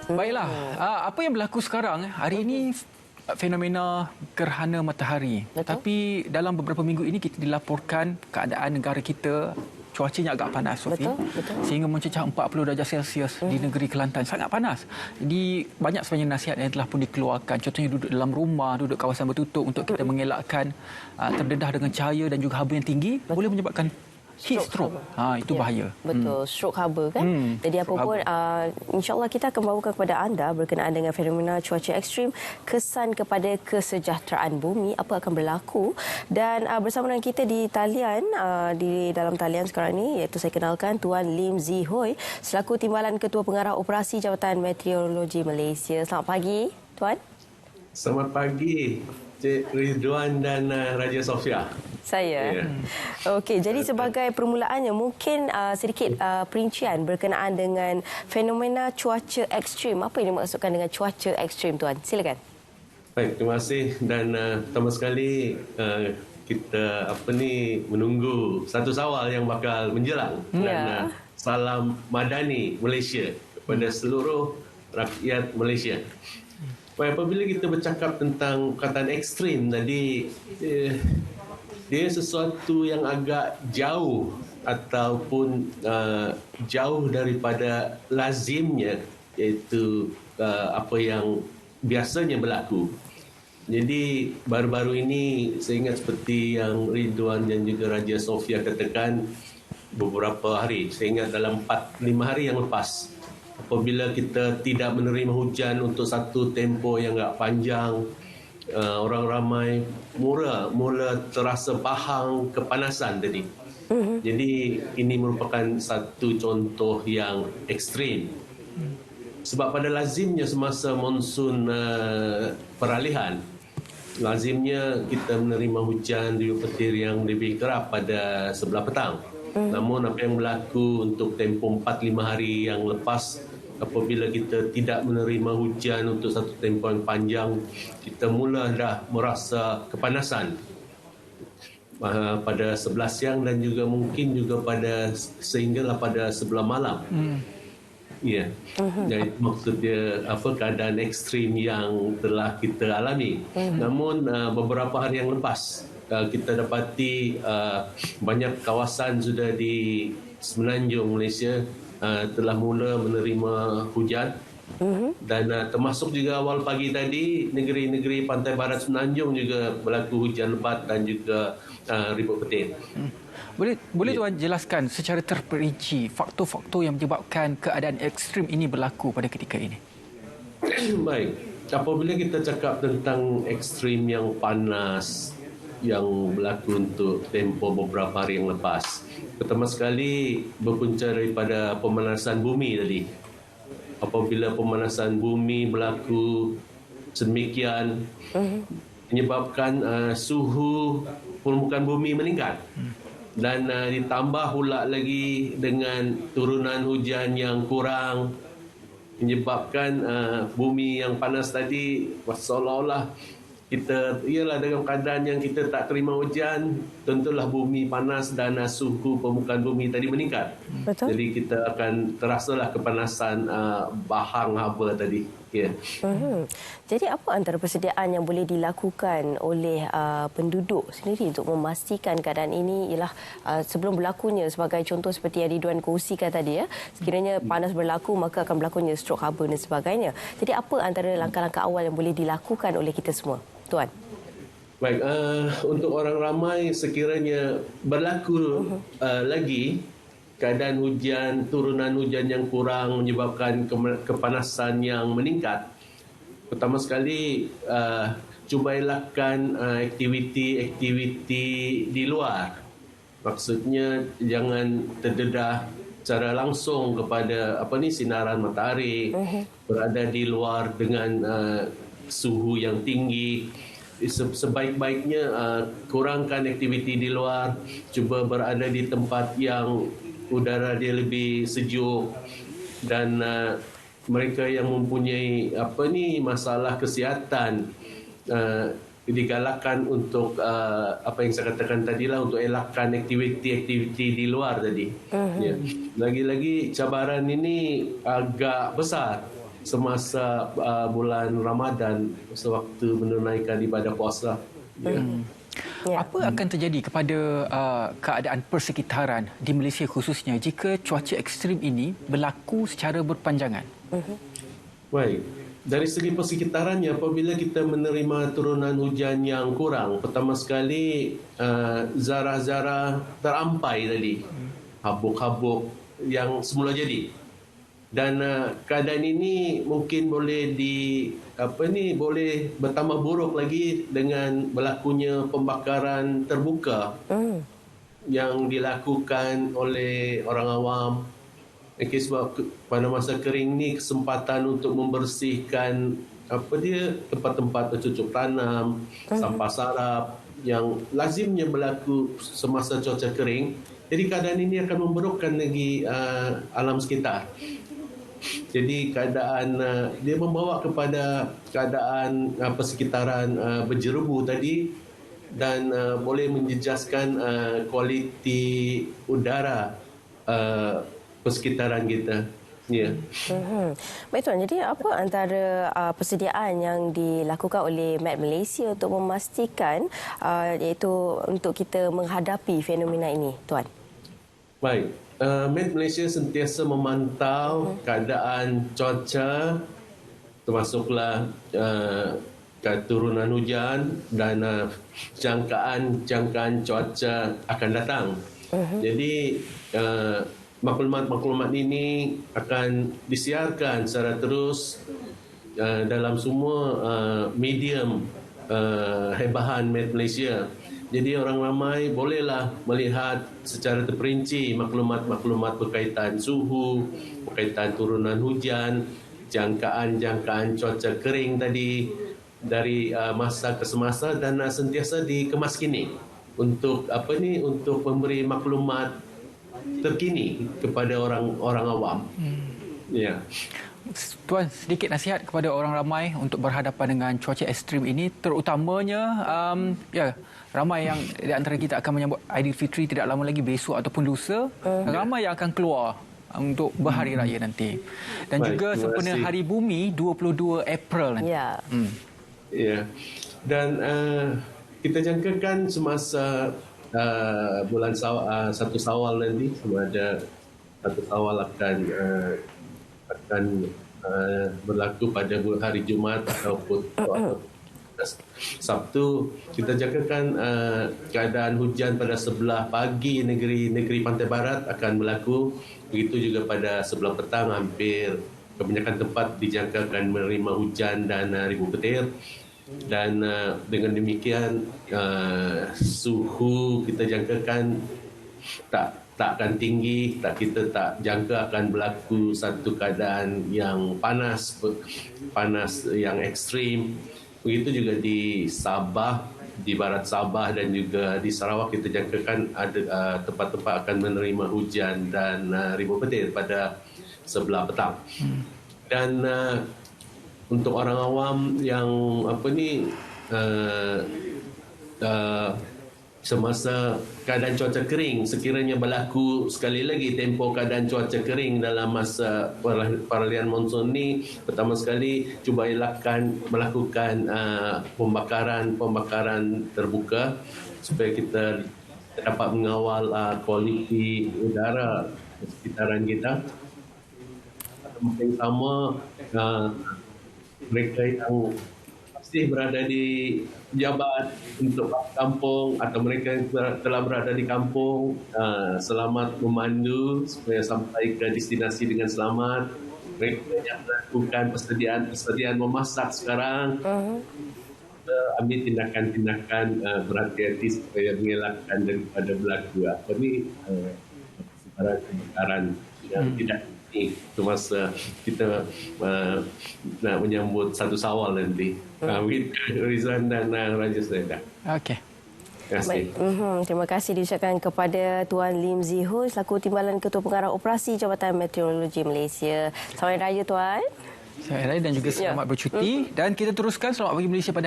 Baiklah, apa yang berlaku sekarang hari ini fenomena gerhana matahari. Betul. Tapi dalam beberapa minggu ini kita dilaporkan keadaan negara kita cuacanya agak panas, Sophie. Betul. Sehingga mencecah 40 darjah Celsius di negeri Kelantan. Sangat panas. Jadi banyak sebenarnya nasihat yang telah pun dikeluarkan. Contohnya duduk dalam rumah, duduk kawasan bertutup untuk kita mengelakkan terdedah dengan cahaya dan juga haba yang tinggi. Boleh menyebabkan heat stroke. Itu bahaya. Betul, stroke haba kan. Jadi apa pun insya-Allah kita akan bawakan kepada anda berkenaan dengan fenomena cuaca ekstrim, kesan kepada kesejahteraan bumi, apa akan berlaku. Dan bersama dengan kita di talian, di dalam talian sekarang ini, iaitu saya kenalkan Tuan Lim Zi Hoi selaku Timbalan Ketua Pengarah Operasi Jabatan Meteorologi Malaysia. Selamat pagi, Tuan. Selamat pagi, Cik Ridwan dan Raja Sofia. Saya. Okey, jadi sebagai permulaannya mungkin sedikit perincian berkenaan dengan fenomena cuaca ekstrim. Apa yang dimaksudkan dengan cuaca ekstrim, Tuan? Silakan. Baik, terima kasih dan pertama sekali kita menunggu satu Syawal yang bakal menjelang dan salam madani Malaysia kepada seluruh rakyat Malaysia. Baik, apabila kita bercakap tentang perkataan ekstrim tadi, dia sesuatu yang agak jauh ataupun jauh daripada lazimnya, iaitu apa yang biasanya berlaku. Jadi baru-baru ini saya ingat seperti yang Ridwan dan juga Raja Sofia katakan beberapa hari, saya ingat dalam 4-5 hari yang lepas, apabila kita tidak menerima hujan untuk satu tempoh yang agak panjang, orang ramai mula terasa pahang kepanasan tadi. Jadi ini merupakan satu contoh yang ekstrim. Sebab pada lazimnya semasa monsun peralihan, lazimnya kita menerima hujan di petir yang lebih kerap pada sebelah petang. Namun apa yang berlaku untuk tempoh 4-5 hari yang lepas, apabila kita tidak menerima hujan untuk satu tempoh yang panjang, kita mula dah merasa kepanasan pada sebelah siang dan juga mungkin juga sehinggalah pada sebelah malam. Ya. Jadi maksudnya keadaan ekstrim yang telah kita alami. Namun beberapa hari yang lepas kita dapati banyak kawasan sudah di semenanjung Malaysia telah mula menerima hujan dan termasuk juga awal pagi tadi negeri-negeri pantai barat semenanjung juga berlaku hujan lebat dan juga ribut petir. Boleh Tuan jelaskan secara terperinci faktor-faktor yang menyebabkan keadaan ekstrim ini berlaku pada ketika ini? Baik, apabila kita cakap tentang ekstrim yang panas yang berlaku untuk tempoh beberapa hari yang lepas, pertama sekali berpunca daripada pemanasan bumi tadi. Apabila pemanasan bumi berlaku sedemikian, menyebabkan suhu permukaan bumi meningkat. Dan ditambah pula lagi dengan turunan hujan yang kurang, menyebabkan bumi yang panas tadi seolah-olah kita dalam keadaan yang kita tak terima hujan, tentulah bumi panas dan suhu permukaan bumi tadi meningkat. Betul. Jadi kita akan terasalah kepanasan bahang haba tadi. Jadi apa antara persediaan yang boleh dilakukan oleh penduduk sendiri untuk memastikan keadaan ini ialah sebelum berlakunya, sebagai contoh seperti yang Ridwan kongsikan tadi, sekiranya panas berlaku maka akan berlakunya stroke haba dan sebagainya. Jadi apa antara langkah-langkah awal yang boleh dilakukan oleh kita semua, Tuan? Baik, untuk orang ramai sekiranya berlaku lagi keadaan hujan, turunan hujan yang kurang menyebabkan kepanasan yang meningkat, pertama sekali cuba elakkan aktiviti-aktiviti di luar. Maksudnya jangan terdedah secara langsung kepada sinaran matahari, berada di luar dengan suhu yang tinggi. Sebaik-baiknya kurangkan aktiviti di luar, cuba berada di tempat yang udara dia lebih sejuk, dan mereka yang mempunyai masalah kesihatan digalakkan untuk apa yang saya katakan tadilah, untuk elakkan aktiviti-aktiviti di luar tadi. Lagi-lagi cabaran ini agak besar semasa bulan Ramadan, sewaktu menunaikan ibadah puasa. Ya. Apa akan terjadi kepada keadaan persekitaran di Malaysia khususnya jika cuaca ekstrim ini berlaku secara berpanjangan? Baik. Dari segi persekitarannya, apabila kita menerima turunan hujan yang kurang, pertama sekali zarah-zarah terampai tadi, habuk-habuk yang semula jadi. Dan keadaan ini mungkin boleh boleh bertambah buruk lagi dengan berlakunya pembakaran terbuka yang dilakukan oleh orang awam. Okay, sebab pada masa kering ni kesempatan untuk membersihkan tempat-tempat bercucuk tanam, sampah sarap yang lazimnya berlaku semasa cuaca kering. Jadi keadaan ini akan memburukkan lagi alam sekitar. Jadi keadaan dia membawa kepada keadaan persekitaran berjerubu tadi dan boleh menjejaskan kualiti udara persekitaran kita. Ya. Baik Tuan, jadi apa antara persediaan yang dilakukan oleh Met Malaysia untuk memastikan iaitu untuk kita menghadapi fenomena ini, Tuan? Baik. Met Malaysia sentiasa memantau keadaan cuaca, termasuklah turunan hujan dan jangkaan cuaca akan datang. Jadi maklumat-maklumat ini akan disiarkan secara terus dalam semua medium hebahan Met Malaysia. Jadi orang ramai bolehlah melihat secara terperinci maklumat-maklumat berkaitan suhu, berkaitan turunan hujan, jangkaan cuaca kering tadi dari masa ke semasa dan sentiasa dikemas kini untuk untuk memberi maklumat terkini kepada orang awam. Ya. Tuan, sedikit nasihat kepada orang ramai untuk berhadapan dengan cuaca ekstrim ini, terutamanya ramai yang di antara kita akan menyambut Aidilfitri tidak lama lagi, besok ataupun lusa. Ramai yang akan keluar untuk berhari raya nanti. Dan baik, juga sempena Hari Bumi 22 April nanti. Ya. Ya. Dan kita jangkakan semasa bulan satu Sawal nanti, sama ada satu Sawal akan berlaku pada hari Jumaat ataupun Sabtu. Kita jangkakan keadaan hujan pada sebelah pagi negeri pantai barat akan berlaku. Begitu juga pada sebelah petang, hampir kebanyakan tempat dijangkakan menerima hujan dan ribu petir. Dan dengan demikian suhu kita jangkakan tak akan tinggi, kita tak jangka akan berlaku satu keadaan yang panas yang ekstrim. Begitu juga di Sabah, di barat Sabah dan juga di Sarawak kita jangkakan ada tempat-tempat akan menerima hujan dan ribu petir pada sebelah petang. Dan untuk orang awam yang semasa keadaan cuaca kering, sekiranya berlaku sekali lagi tempoh keadaan cuaca kering dalam masa peralihan monsun ni, pertama sekali cuba elakkan melakukan pembakaran terbuka supaya kita dapat mengawal kualiti udara di sekitaran kita. Yang sama, mereka yang masih berada di jabat untuk kampung atau mereka yang telah berada di kampung, selamat memandu supaya sampai ke destinasi dengan selamat. Mereka yang melakukan persediaan memasak sekarang, ambil tindakan-tindakan berhati-hati supaya mengelakkan daripada berlaku kebakaran yang tidak semasa kita nak menyambut satu Sawal nanti. Rizwan dan Raja Selenda. Okey. Terima kasih. Terima kasih diucapkan kepada Tuan Lim Zee Hu selaku Timbalan Ketua Pengarah Operasi Jabatan Meteorologi Malaysia. Selamat Raya Tuan. Selamat Raya dan juga selamat bercuti. Dan kita teruskan Selamat Pagi Malaysia pada hari